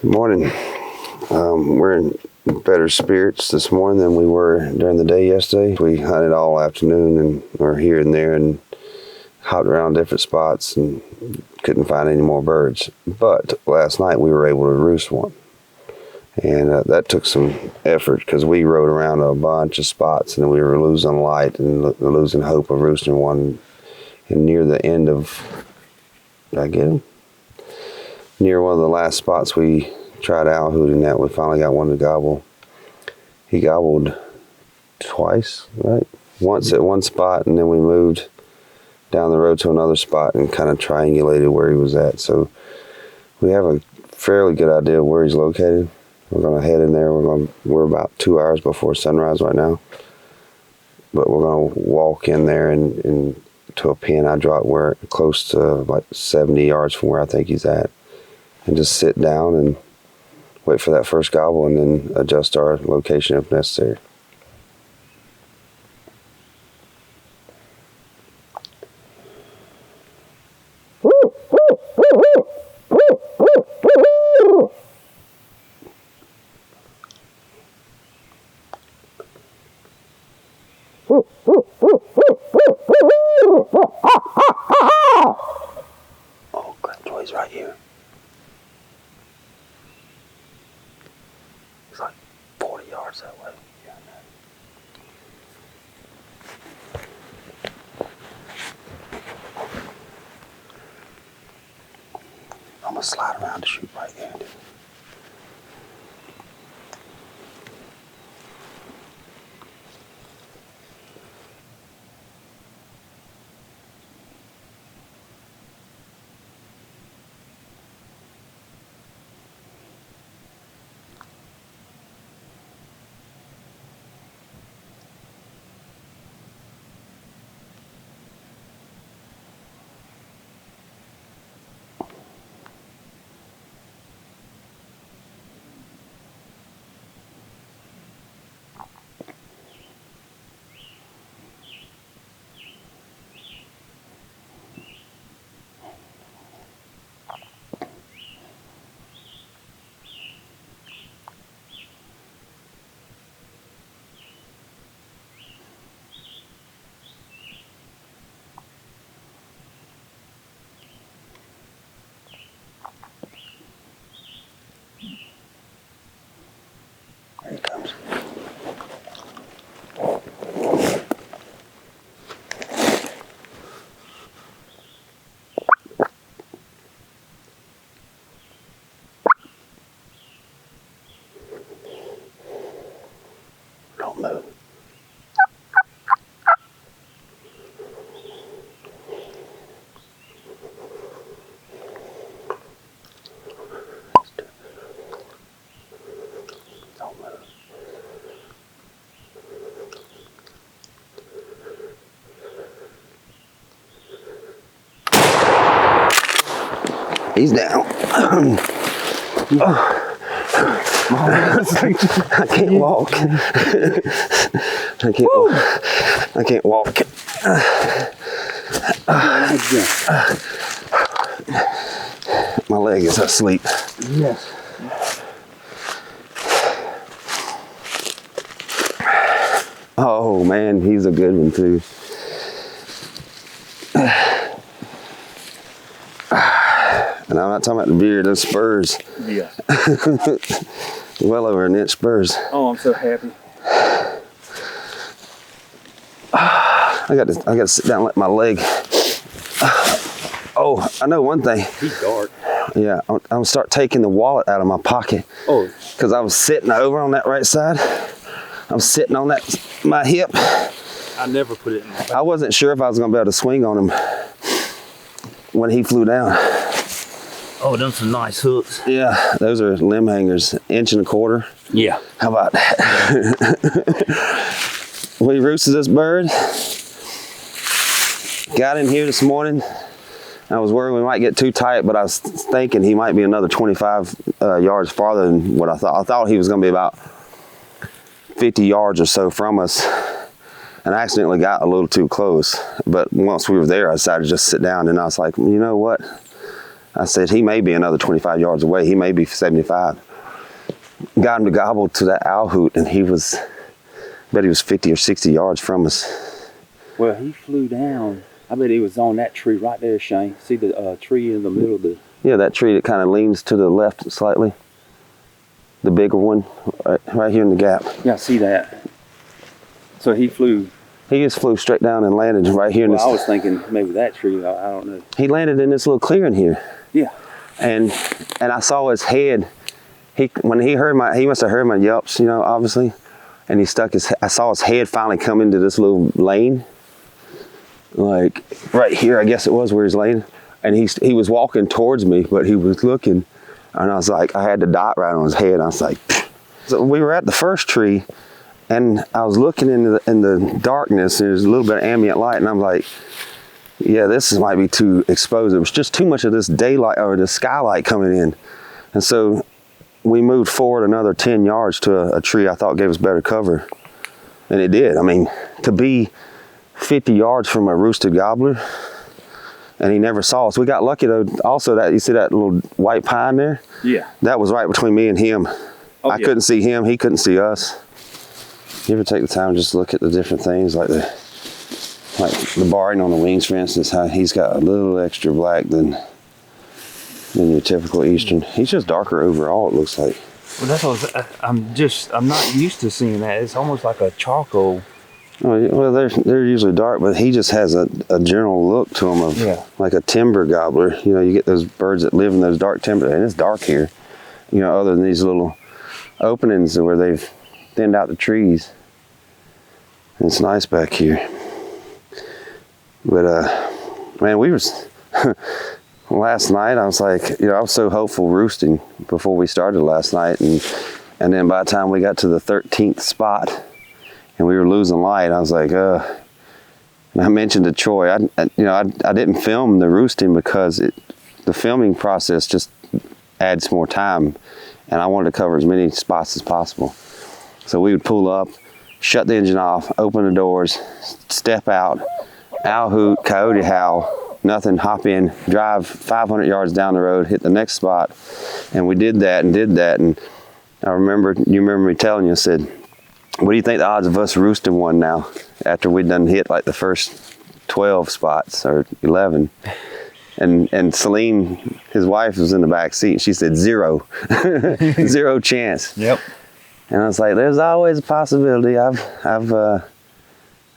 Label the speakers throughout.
Speaker 1: Good morning. We're in better spirits this morning than we were during the day yesterday. We hunted all afternoon and were here and there and hopped around different spots and couldn't find any more birds. But last night we were able to roost one. And that took some effort because we rode around a bunch of spots and we were losing light and losing hope of roosting one. And near the end of, did I get him? Near one of the last spots we tried out hooting at, we finally got one to gobble. He gobbled twice, right? Once at one spot, and then we moved down the road to another spot and kind of triangulated where he was at. So we have a fairly good idea of where he's located. We're going to head in there. We're about 2 hours before sunrise right now, but we're going to walk in there and to a pin I dropped where close to like 70 yards from where I think he's at. And just sit down and wait for that first gobble and then adjust our location if necessary. Oh, crap, Joy's right here. It's like 40 yards that way. Yeah, I'm gonna slide around to shoot right there. There he comes. Don't move. Don't move. He's down. I can't walk. I can't walk. My leg is asleep.
Speaker 2: Yes.
Speaker 1: Oh man, he's a good one too. And I'm not talking about the beard, those spurs.
Speaker 2: Yeah.
Speaker 1: Well over an inch spurs.
Speaker 2: Oh, I'm so happy.
Speaker 1: I got to sit down and let my leg. Oh, I know one thing.
Speaker 2: He's dark.
Speaker 1: Yeah, I'm gonna start taking the wallet out of my pocket.
Speaker 2: Oh.
Speaker 1: Because I was sitting over on that right side. I'm sitting on my hip.
Speaker 2: I never put it in my
Speaker 1: I wasn't sure if I was gonna be able to swing on him when he flew down.
Speaker 2: Oh, done some nice hooks.
Speaker 1: Yeah, those are limb hangers, 1.25 inches.
Speaker 2: Yeah.
Speaker 1: How about that? We roosted this bird. Got him here this morning. I was worried we might get too tight, but I was thinking he might be another 25 yards farther than what I thought. I thought he was going to be about 50 yards or so from us, and I accidentally got a little too close. But once we were there, I decided to just sit down, and I was like, you know what? I said, he may be another 25 yards away. He may be 75. Got him to gobble to that owl hoot, and he was 50 or 60 yards from us.
Speaker 2: Well, he flew down. I bet he was on that tree right there, Shane. See the tree in the middle of the...
Speaker 1: Yeah, that tree that kind of leans to the left slightly. The bigger one, right here in the gap.
Speaker 2: Yeah, I see that. So he flew...
Speaker 1: He just flew straight down and landed right here in this...
Speaker 2: I was thinking maybe that tree, I don't know.
Speaker 1: He landed in this little clearing here.
Speaker 2: Yeah.
Speaker 1: And I saw his head. He must have heard my yelps, obviously. And he stuck I saw his head finally come into this little lane. Like right here, I guess it was where he's laying. And he was walking towards me, but he was looking. And I was like, I had the dot right on his head. I was like, pfft. So we were at the first tree, and I was looking in the darkness, and there's a little bit of ambient light, and I'm like, yeah, this might be too exposed. There was just too much of this daylight or the skylight coming in. And so we moved forward another 10 yards to a tree I thought gave us better cover. And it did. I mean, to be 50 yards from a roosted gobbler, and he never saw us. We got lucky though. Also, that you see that little white pine there?
Speaker 2: Yeah.
Speaker 1: That was right between me and him.
Speaker 2: Oh,
Speaker 1: I couldn't see him. He couldn't see us. You ever take the time to just look at the different things, like the barring on the wings, for instance, how he's got a little extra black than your typical eastern. He's just darker overall, it looks like.
Speaker 2: Well, that's what I'm not used to seeing that. It's almost like a charcoal.
Speaker 1: Oh, well, they're usually dark, but he just has a general look to him of like a timber gobbler. You get those birds that live in those dark timber, and it's dark here. Other than these little openings where they've thinned out the trees. And it's nice back here. But man, we was last night. I was like, I was so hopeful roosting before we started last night, and then by the time we got to the 13th spot. And we were losing light. I was like, and I mentioned to Troy, I didn't film the roosting because the filming process just adds more time, and I wanted to cover as many spots as possible. So we would pull up, shut the engine off, open the doors, step out, owl hoot, coyote howl, nothing, hop in, drive 500 yards down the road, hit the next spot, and we did that. And you remember me telling you, I said, what do you think the odds of us roosting one now after we'd done hit like the first 12 spots or 11? And Celine, his wife, was in the back seat, and she said 0. 0 chance.
Speaker 2: Yep.
Speaker 1: And I was like, there's always a possibility. I've got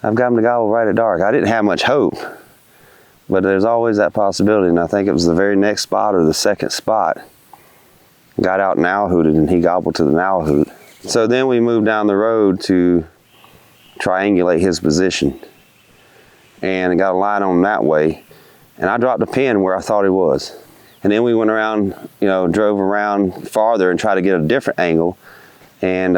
Speaker 1: him to gobble right at dark. I didn't have much hope, but there's always that possibility. And I think it was the very next spot or the second spot. Got out and owl hooted, and he gobbled to the owl hoot. So then we moved down the road to triangulate his position, and I got a line on him that way, and I dropped a pin where I thought he was. And then we went around, drove around farther and tried to get a different angle, and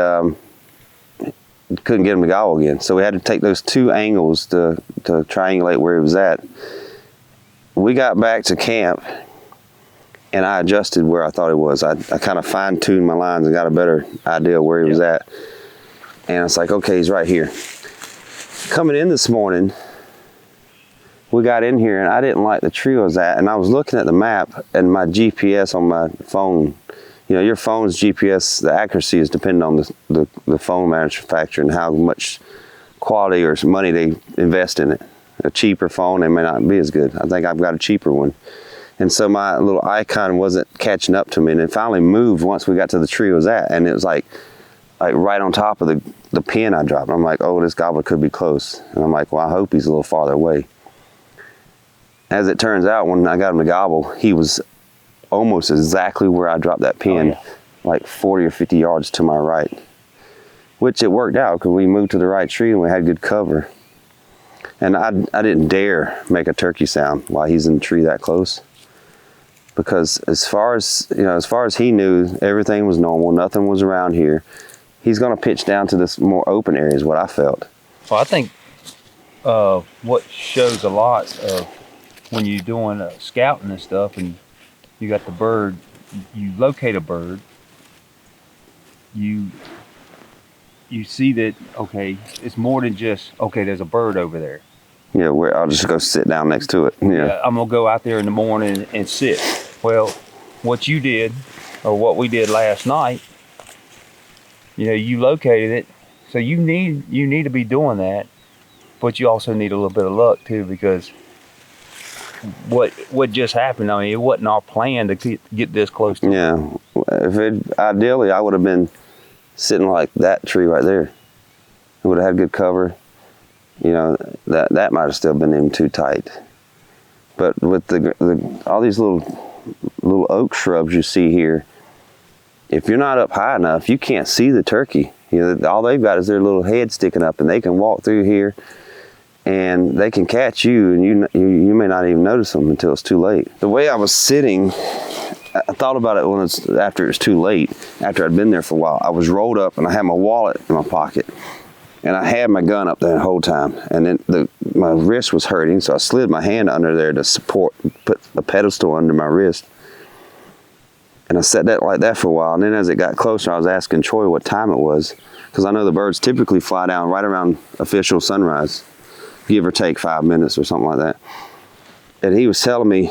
Speaker 1: couldn't get him to gobble again. So we had to take those 2 angles to triangulate where he was at. We got back to camp, and I adjusted where I thought he was. I kind of fine-tuned my lines and got a better idea of where he was at. And it's like, okay, he's right here. Coming in this morning, we got in here, and I didn't like the tree I was at. And I was looking at the map and my GPS on my phone. Your phone's GPS, the accuracy is dependent on the phone manufacturer and how much quality or money they invest in it. A cheaper phone, they may not be as good. I think I've got a cheaper one. And so my little icon wasn't catching up to me, and it finally moved once we got to the tree it was at, and it was like right on top of the pin I dropped. I'm like, oh, this gobbler could be close. And I'm like, well, I hope he's a little farther away. As it turns out, when I got him to gobble, he was almost exactly where I dropped that pin, like 40 or 50 yards to my right, which it worked out because we moved to the right tree and we had good cover. And I didn't dare make a turkey sound while he's in the tree that close. Because as far as he knew, everything was normal, nothing was around here. He's gonna pitch down to this more open area is what I felt.
Speaker 2: Well, I think what shows a lot of when you're doing scouting and stuff, and you got the bird, you locate a bird, you see that, okay, it's more than just, okay, there's a bird over there.
Speaker 1: Yeah, I'll just go sit down next to it. Yeah.
Speaker 2: I'm gonna go out there in the morning and sit. Well, what you did, or what we did last night, you located it. So you need to be doing that, but you also need a little bit of luck too, because what just happened, I mean, it wasn't our plan to get this close to
Speaker 1: Yeah. Ideally, I would have been sitting like that tree right there. It would have had good cover. That might have still been even too tight. But with all these little oak shrubs you see here, if you're not up high enough, you can't see the turkey. All they've got is their little head sticking up, and they can walk through here, and they can catch you, and you may not even notice them until it's too late. The way I was sitting, I thought about it after it's too late. After I'd been there for a while, I was rolled up, and I had my wallet in my pocket, and I had my gun up there the whole time, and then my wrist was hurting, so I slid my hand under there to put the pedestal under my wrist. And I sat like that for a while, and then as it got closer, I was asking Troy what time it was, because I know the birds typically fly down right around official sunrise, give or take 5 minutes or something like that. And he was telling me,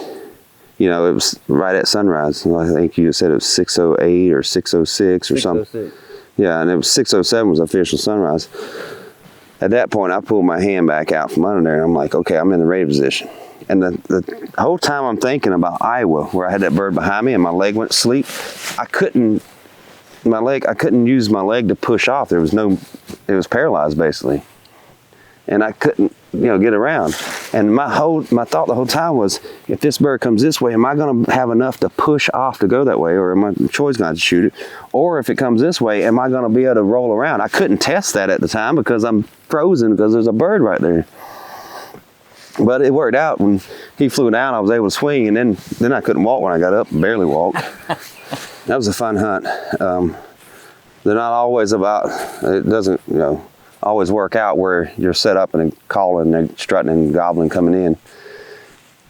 Speaker 1: it was right at sunrise. I think you said it was 6:08 or 6:06 or something.
Speaker 2: 6:06.
Speaker 1: Yeah, and it was 6:07 was official sunrise. At that point, I pulled my hand back out from under there, and I'm like, okay, I'm in the ready position. And the whole time I'm thinking about Iowa, where I had that bird behind me and my leg went to sleep, I couldn't use my leg to push off. It was paralyzed basically. And I couldn't, get around. And my thought the whole time was, if this bird comes this way, am I gonna have enough to push off to go that way, or am I Troy's gonna have to shoot it? Or if it comes this way, am I gonna be able to roll around? I couldn't test that at the time because I'm frozen because there's a bird right there. But it worked out. When he flew down, I was able to swing, and then I couldn't walk when I got up, barely walked. That was a fun hunt. They're not always it doesn't, always work out where you're set up and calling and strutting and gobbling coming in.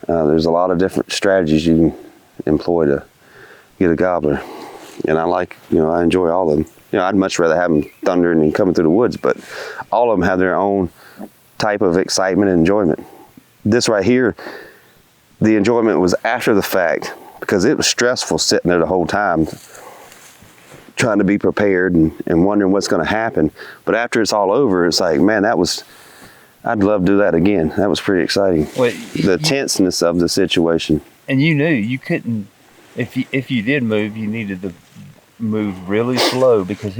Speaker 1: There's a lot of different strategies you can employ to get a gobbler. And I enjoy all of them. I'd much rather have them thundering and coming through the woods, but all of them have their own type of excitement and enjoyment. This right here, the enjoyment was after the fact, because it was stressful sitting there the whole time trying to be prepared and wondering what's going to happen. But after it's all over, it's like, man, I'd love to do that again. That was pretty exciting. Well, the tenseness of the situation.
Speaker 2: And you knew you couldn't, if you did move, you needed to move really slow, because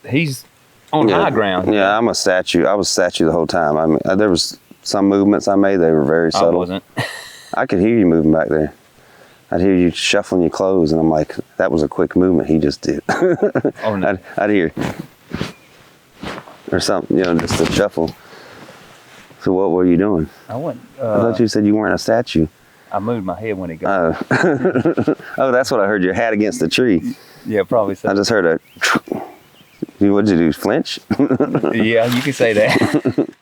Speaker 2: he's on high ground.
Speaker 1: Yeah, I'm a statue. I was statue the whole time. I mean, there was some movements I made. They were very subtle.
Speaker 2: I wasn't.
Speaker 1: I could hear you moving back there. I'd hear you shuffling your clothes, and I'm like, that was a quick movement he just did.
Speaker 2: Oh, no.
Speaker 1: I'd hear, or something, just a shuffle. So what were you doing?
Speaker 2: I wasn't.
Speaker 1: I thought you said you weren't a statue.
Speaker 2: I moved my head when it got.
Speaker 1: Oh, that's what I heard. Your hat against the tree.
Speaker 2: Yeah, probably so.
Speaker 1: I just heard a. What'd you do? Flinch?
Speaker 2: Yeah, you could say that.